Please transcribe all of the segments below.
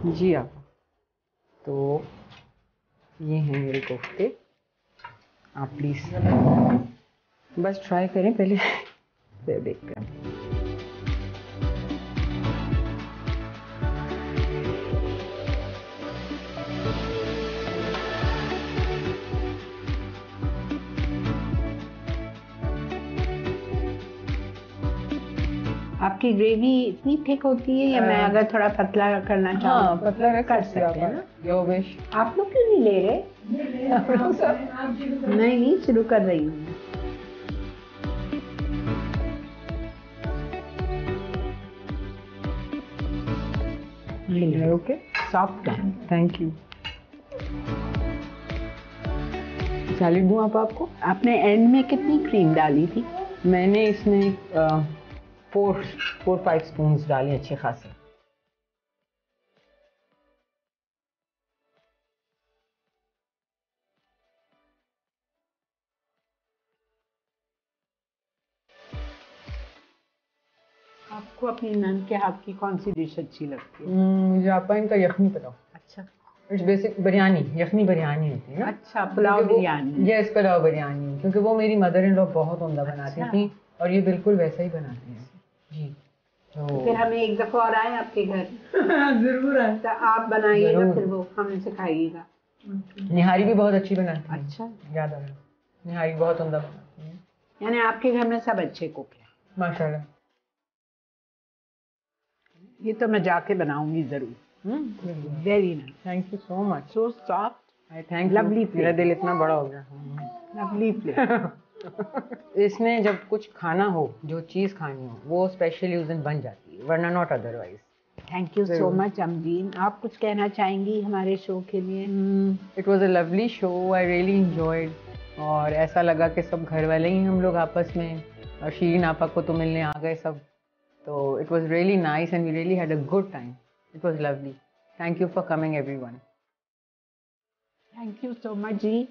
जी आप। तो ये हैं मेरे कोफ्ते, आप प्लीज़ बस ट्राई करें पहले, फिर देखते हैं। आपकी ग्रेवी इतनी थिक होती है या मैं अगर थोड़ा पतला करना चाहूँ? हाँ, पतला रख कर सकते हैं सकते हैं ना? Your wish. आप लोग क्यों नहीं ले रहे? नहीं, शुरू कर रही हूँ। ओके, सॉफ्ट है। Thank you. सैलेड दूँ आपको? आपने एंड में कितनी क्रीम डाली थी? मैंने इसमें 4-5 स्पून डाली अच्छे खासे। आपको अपनी नन के हाथ की कौन सी डिश अच्छी लगती है? मुझे आपका इनका यखनी बताओ। अच्छा, इट्स बेसिक बिरयानी, यखनी बिरयानी होती है ना? अच्छा पुलाव बिरयानी। यस, पुलाव बिरयानी, क्योंकि वो मेरी मदर इन लॉ बहुत उम्दा बनाती अच्छा। थी और ये बिल्कुल वैसा ही बनाती हैं जी। तो फिर हमें एक दफा और आए आपके घर। जरूर आए। तो आप बनाइएगा, जरूर। फिर वो हमें सिखाइएगा। निहारी भी बहुत अच्छी बनाती है। अच्छा, याद आ रहा है, निहारी बहुत उम्दा बनाती है। यानी आपके घर में सब अच्छे कुक हैं। माशाल्लाह। ये तो मैं जाके बनाऊंगी जरूर। Very nice, thank you so much. So soft, I thank lovely you, मेरा दिल इतना बड़ा हो गया। Lovely flavour. इसमें जब कुछ खाना हो, जो चीज़ खानी हो, वो स्पेशली उस दिन बन जाती है, वरना not otherwise. Thank you so much Amreen. आप कुछ कहना चाहेंगी हमारे शो के लिए? It was a lovely show, I really enjoyed. और ऐसा लगा कि सब घर वाले ही हम लोग आपस में, और शीरीन आपा को तो मिलने आ गए सब। तो it was really nice and we really had a good time. It was lovely. Thank you for coming everyone. Thank you so much जी।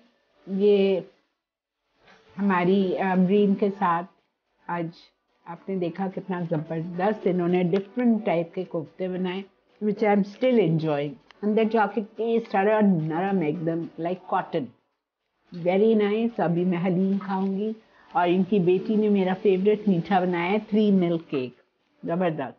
ये हमारी अमरीन के साथ आज आपने देखा कितना ज़बरदस्त इन्होंने डिफरेंट टाइप के कोफ्ते बनाए, विच आई एम स्टिल एंजॉइंग। अंदर जाके टेस्ट आ रहा है और नरम एकदम लाइक कॉटन। Very nice. अभी मैं हलीम खाऊंगी और इनकी बेटी ने मेरा फेवरेट मीठा बनाया है, 3 मिल्क केक। ज़बरदस्त।